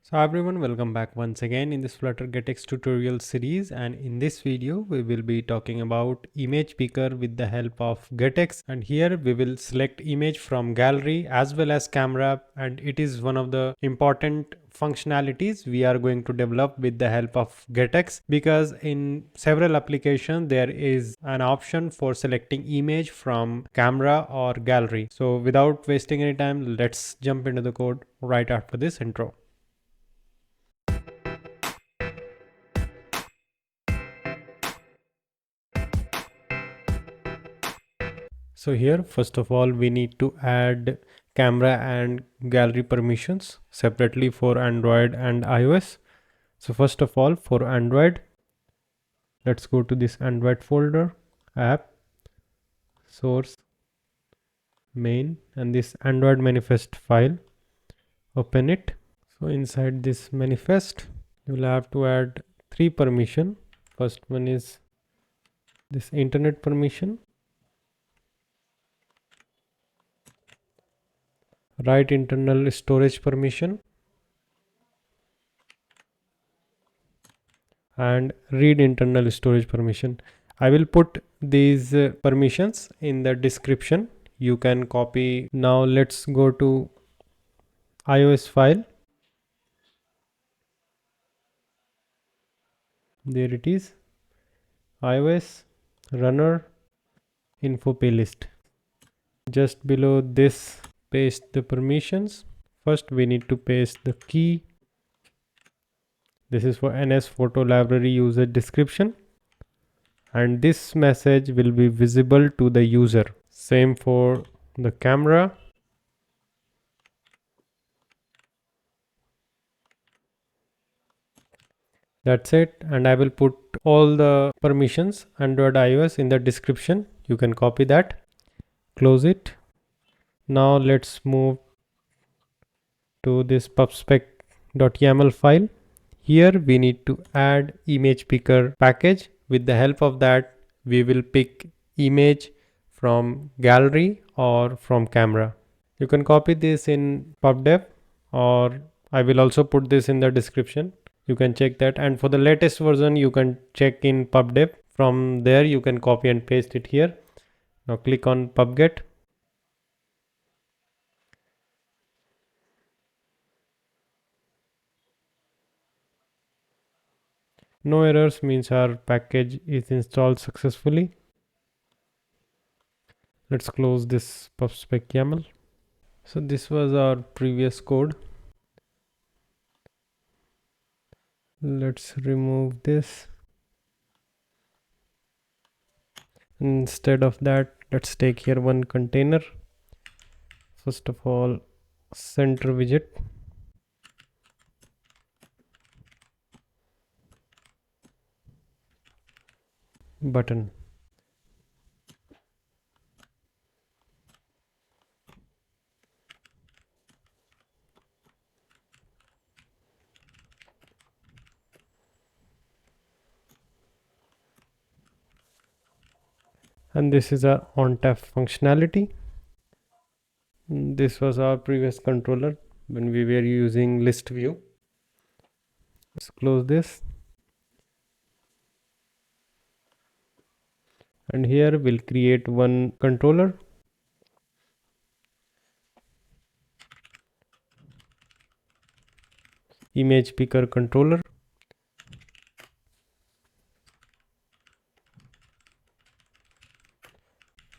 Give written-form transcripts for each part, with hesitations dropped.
So everyone, welcome back once again in this Flutter GetX tutorial series, and in this video we will be talking about image picker with the help of GetX. And here we will select image from gallery as well as camera, and it is one of the important functionalities we are going to develop with the help of GetX, because in several applications there is an option for selecting image from camera or gallery. So without wasting any time, let's jump into the code right after this intro. So here, first of all, we need to add camera and gallery permissions separately for Android and iOS. So first of all, for Android, let's go to this Android folder, app, source, main, and this Android manifest file. Open it. So inside this manifest, you will have to add three permission. First one is this internet permission. Write internal storage permission, and read internal storage permission. I will put these permissions in the description. You can copy. Now let's go to iOS file. There it is. iOS runner info playlist. Just below this, paste the permissions. First we need to paste the key. This is for NS photo library user description, and this message will be visible to the user. Same for the camera. That's it, and I will put all the permissions Android iOS in the description. You can copy that. Close it. Now let's move to this pubspec.yaml file. Here we need to add image picker package. With the help of that, we will pick image from gallery or from camera. You can copy this in pubdev, or I will also put this in the description. You can check that, and for the latest version you can check in pubdev. From there you can copy and paste it here. Now click on pubget. No errors means our package is installed successfully. Let's close this pubspec YAML. So this was our previous code. Let's remove this. Instead of that, let's take here one container. First of all, center widget, button. And this is our on tap functionality. This was our previous controller when we were using list view. Let's close this. And here we'll create one controller. Image picker controller.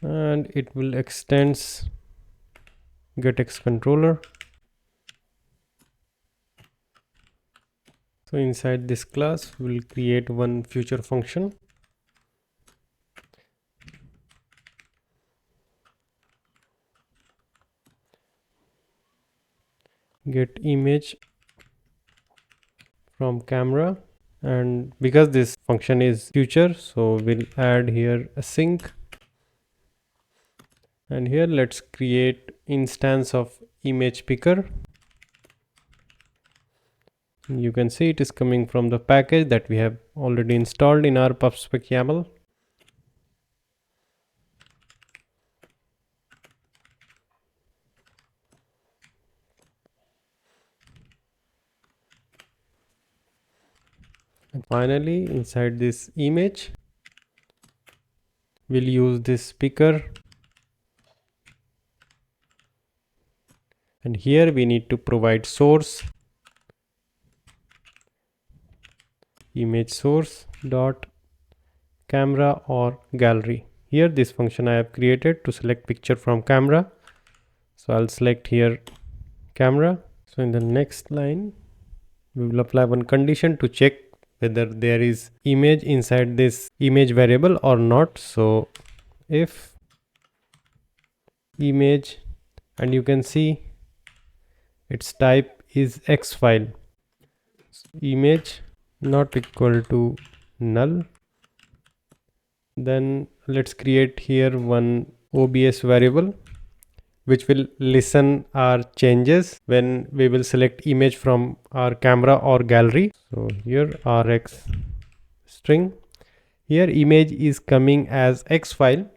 And it will extends GetX controller. So inside this class we'll create one future function. Get image from camera, and because this function is future, so we'll add here a sync. And here let's create instance of image picker. You can see it is coming from the package that we have already installed in our pubspec YAML. And finally, inside this image, we'll use this picker, and here we need to provide source, image source dot camera or gallery. Here this function I have created to select picture from camera, so I'll select here camera. So in the next line we will apply one condition to check whether there is image inside this image variable or not. So if image, and you can see its type is X file, image not equal to null, then let's create here one OBS variable which will listen our changes when we will select image from our camera or gallery. So here rx string, here image is coming as X file.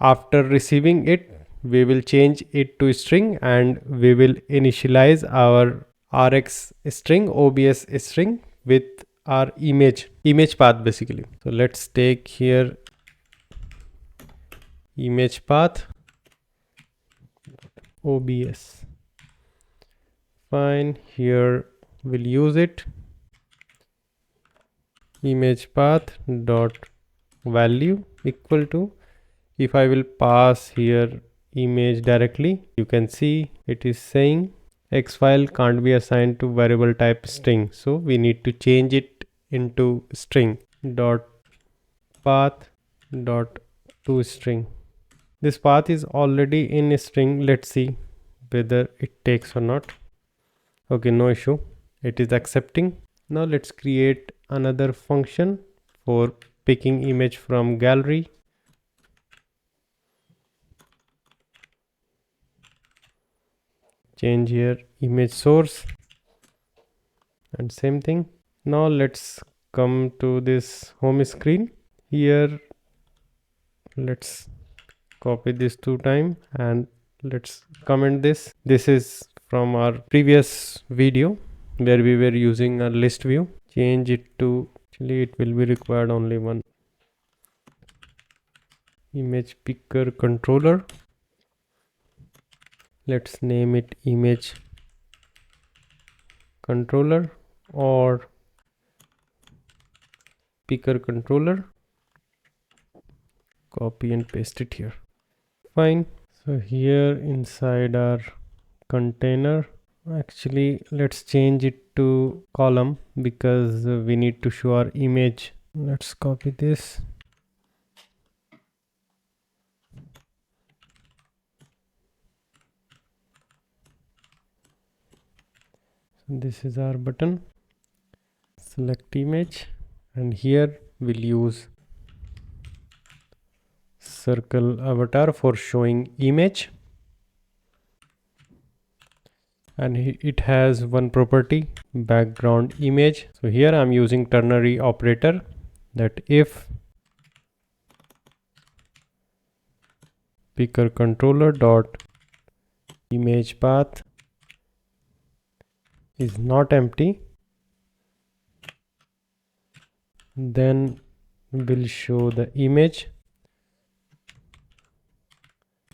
After receiving it, we will change it to string and we will initialize our rx string, OBS string with our image path basically. So let's take here image path OBS. Fine, here we'll use it, image path dot value equal to, if I will pass here image directly, you can see it is saying X file can't be assigned to variable type string, so we need to change it into string dot path dot to string. This path is already in a string. Let's see whether it takes or not. Okay, no issue, it is accepting. Now let's create another function for picking image from gallery. Change here image source and same thing. Now let's come to this home screen. Here let's copy this 2 times and let's comment this. This is from our previous video where we were using a list view. Change it to, actually it will be required only one, image picker controller. Let's name it image controller or picker controller. Copy and paste it here. Fine. So here inside our container, actually let's change it to column because we need to show our image. Let's copy this. So this is our button. Select image, and here we'll use circle avatar for showing image, and it has one property, background image. So here I'm using ternary operator, that if picker controller dot image path is not empty, then we'll show the image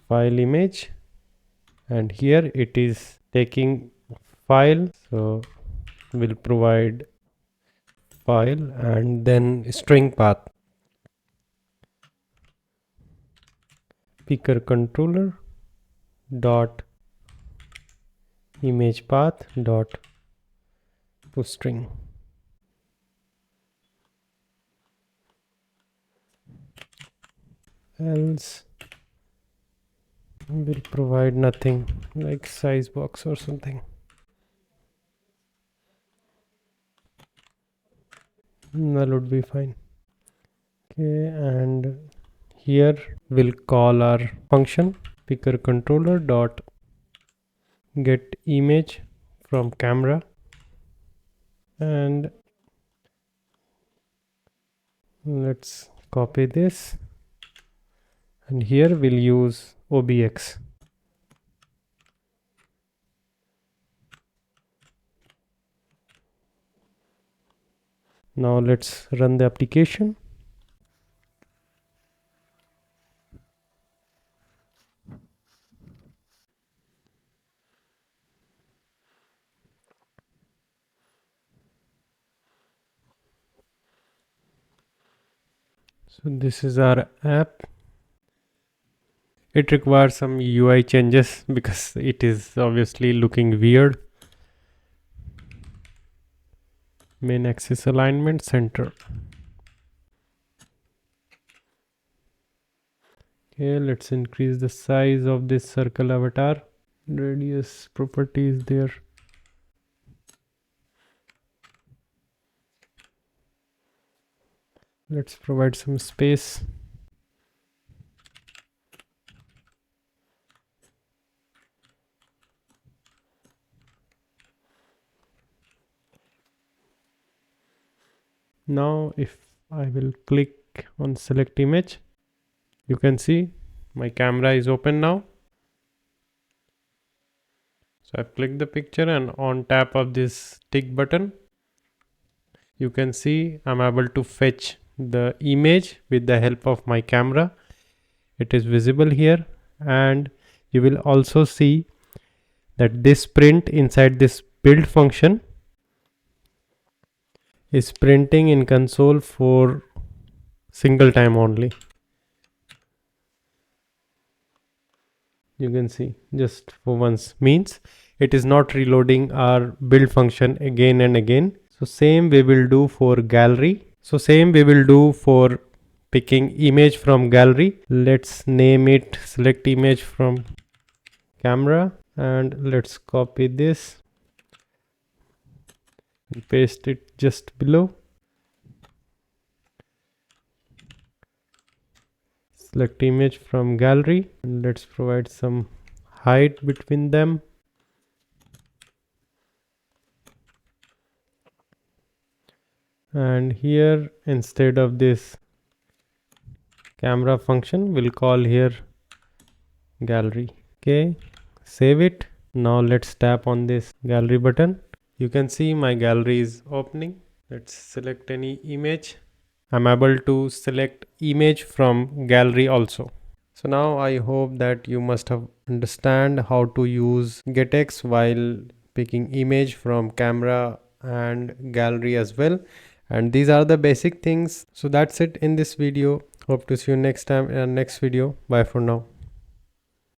file image, and here it is taking file, so we'll provide file and then string path, picker controller dot image path dot to string. Else will provide nothing, like size box or something. That would be fine. Okay, and here we'll call our function picker controller dot get image from camera, and let's copy this, and here we'll use OBX. Now let's run the application. So this is our app. It requires some UI changes because it is obviously looking weird. Main axis alignment center. Okay, let's increase the size of this circle avatar. Radius property is there. Let's provide some space. Now if I will click on select image, you can see my camera is open now. So I've clicked the picture, and on tap of this tick button, you can see I'm able to fetch the image with the help of my camera. It is visible here, and you will also see that this print inside this build function is printing in console for single time only. You can see just for once, means it is not reloading our build function again and again. So same we will do for gallery. So same we will do for picking image from gallery. Let's name it select image from camera, and let's copy this and paste it just below. Select image from gallery, and let's provide some height between them. And here, instead of this camera function, we'll call here gallery. Okay, save it. Now let's tap on this gallery button. You can see my gallery is opening. Let's select any image. I'm able to select image from gallery also. So now I hope that you must have understand how to use GetX while picking image from camera and gallery as well. And these are the basic things. So that's it in this video. Hope to see you next time in our next video. Bye for now.